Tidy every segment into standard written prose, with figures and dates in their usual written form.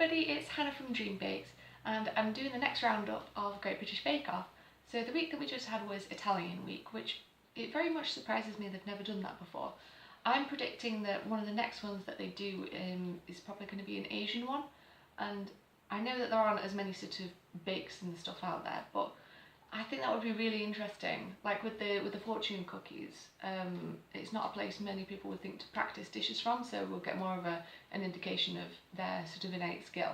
everybody, it's Hannah from Dream Bakes, and I'm doing the next roundup of Great British Bake Off. So the week that we just had was Italian week, which it very much surprises me they've never done that before. I'm predicting that one of the next ones that they do is probably going to be an Asian one, and I know that there aren't as many sort of bakes and stuff out there, but I think that would be really interesting. Like with the fortune cookies, it's not a place many people would think to practice dishes from, so we'll get more of an indication of their sort of innate skill.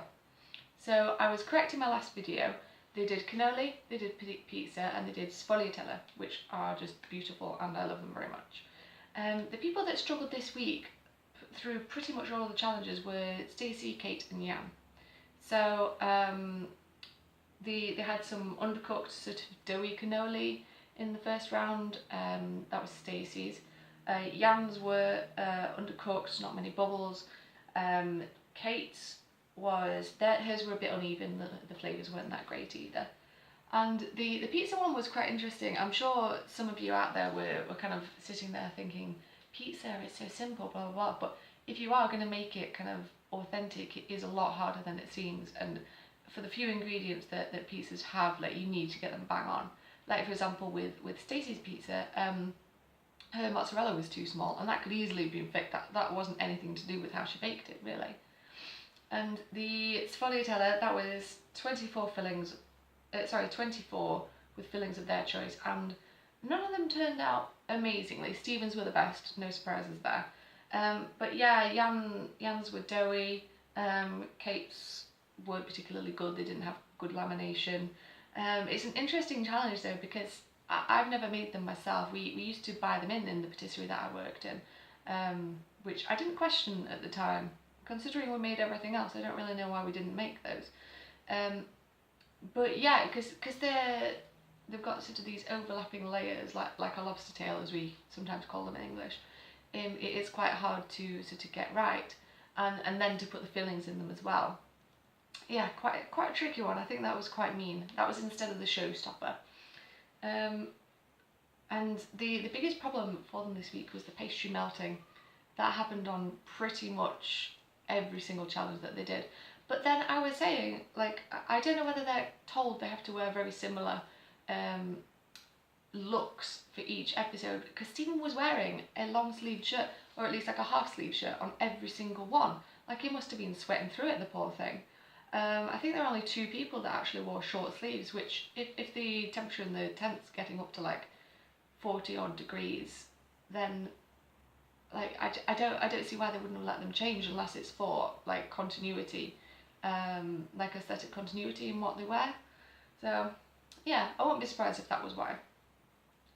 So I was correct in my last video. They did cannoli, they did pizza, and they did sfogliatella, which are just beautiful and I love them very much. The people that struggled this week through pretty much all of the challenges were Stacey, Kate and Jan. So they had some undercooked sort of doughy cannoli in the first round. That was Stacey's. Jan's were undercooked, not many bubbles. Kate's hers were a bit uneven, the flavours weren't that great either. And the pizza one was quite interesting. I'm sure some of you out there were kind of sitting there thinking, pizza, it's so simple, blah, blah, blah. But if you are going to make it kind of authentic, it is a lot harder than it seems. And for the few ingredients that pizzas have, like, you need to get them bang on. Like, for example, with Stacey's pizza, her mozzarella was too small, and that could easily have been fixed. That wasn't anything to do with how she baked it, really. And the sfogliatella, that was 24 with fillings of their choice, and none of them turned out amazingly. Stephen's were the best, no surprises there. But yeah, Jan's were doughy, Kate's weren't particularly good, they didn't have good lamination. It's an interesting challenge though, because I've never made them myself. We used to buy them in the patisserie that I worked in, which I didn't question at the time. Considering we made everything else, I don't really know why we didn't make those. But yeah, because they've got sort of these overlapping layers, like a lobster tail, as we sometimes call them in English. It is quite hard to sort of get right, and then to put the fillings in them as well. Yeah, quite a tricky one. I think that was quite mean. That was instead of the showstopper. And the biggest problem for them this week was the pastry melting. That happened on pretty much every single challenge that they did. But then I was saying, like, I don't know whether they're told they have to wear very similar looks for each episode, because Stephen was wearing a long sleeved shirt, or at least like a half sleeve shirt on every single one. Like, he must have been sweating through it, the poor thing. I think there were only 2 people that actually wore short sleeves, which if the temperature in the tent's getting up to like 40 odd degrees, then like I don't see why they wouldn't have let them change, unless it's for like continuity, like aesthetic continuity in what they wear. So yeah, I won't be surprised if that was why.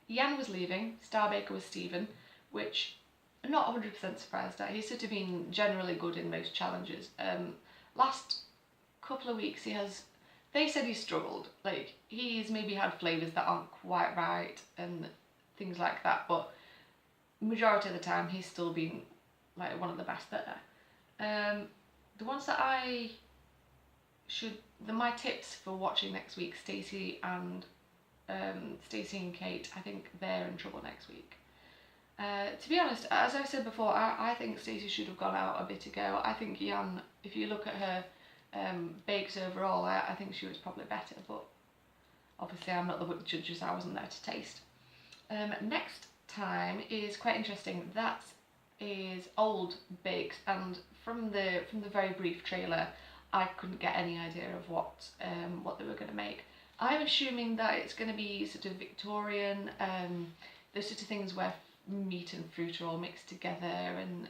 Jan was leaving, Star Baker was Stephen, which I'm not 100% surprised at. He's sort of been generally good in most challenges. Last couple of weeks they said he struggled. Like, he's maybe had flavours that aren't quite right and things like that, but majority of the time he's still been like one of the best there. The ones that my tips for watching next week, Stacey and Kate, I think they're in trouble next week. To be honest, as I said before, I think Stacey should have gone out a bit ago. I think Jan, if you look at her bakes overall, I think she was probably better, but obviously I'm not the judge, as I wasn't there to taste. Next time is quite interesting. That is old bakes, and from the very brief trailer, I couldn't get any idea of what they were going to make. I'm assuming that it's going to be sort of Victorian, those sort of things where meat and fruit are all mixed together, and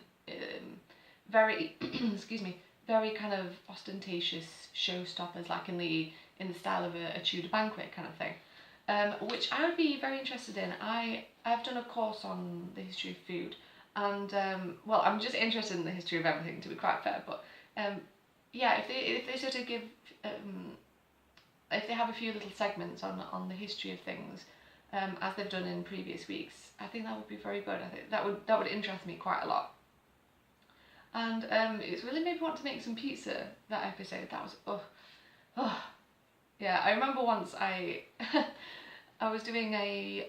very excuse me, very kind of ostentatious showstoppers, like in the style of a Tudor banquet kind of thing. Which I would be very interested in. I've done a course on the history of food, and well, I'm just interested in the history of everything, to be quite fair. But yeah, if they sort of give, if they have a few little segments on the history of things, as they've done in previous weeks, I think that would be very good. I think that would interest me quite a lot. And it's really made me want to make some pizza, that episode. That was yeah. I remember once I was doing a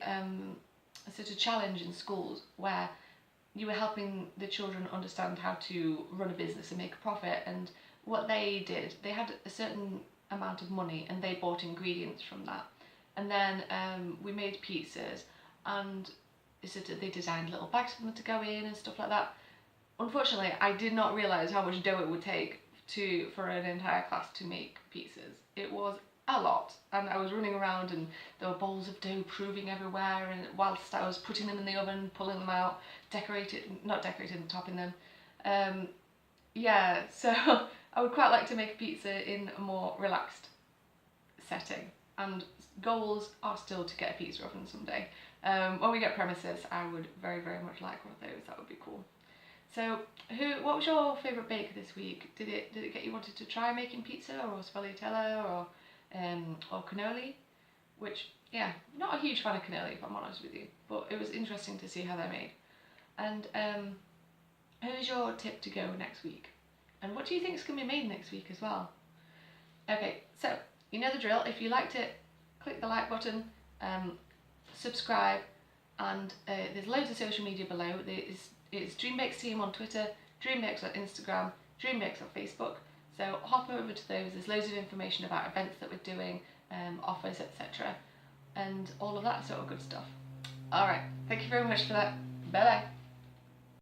sort of challenge in schools where you were helping the children understand how to run a business and make a profit, and what they did, they had a certain amount of money and they bought ingredients from that. And then we made pizzas, and they designed little bags for them to go in and stuff like that. Unfortunately, I did not realise how much dough it would take for an entire class to make pizzas. It was a lot, and I was running around and there were balls of dough proving everywhere, and whilst I was putting them in the oven, pulling them out, topping them. Yeah, so I would quite like to make a pizza in a more relaxed setting, and goals are still to get a pizza oven someday. When we get premises, I would very, very much like one of those. That would be cool. So, what was your favourite bake this week? Did it get you wanted to try making pizza or sfogliatella or cannoli? Which, yeah, not a huge fan of cannoli if I'm honest with you, but it was interesting to see how they're made. And who's your tip to go next week? And what do you think is going to be made next week as well? Okay, so you know the drill. If you liked it, click the like button, subscribe, and there's loads of social media below. It's Dreambakes Team on Twitter, Dreambakes on Instagram, Dreambakes on Facebook. So hop over to those. There's loads of information about events that we're doing, offers, etc. and all of that sort of good stuff. Alright, thank you very much for that. Bye bye.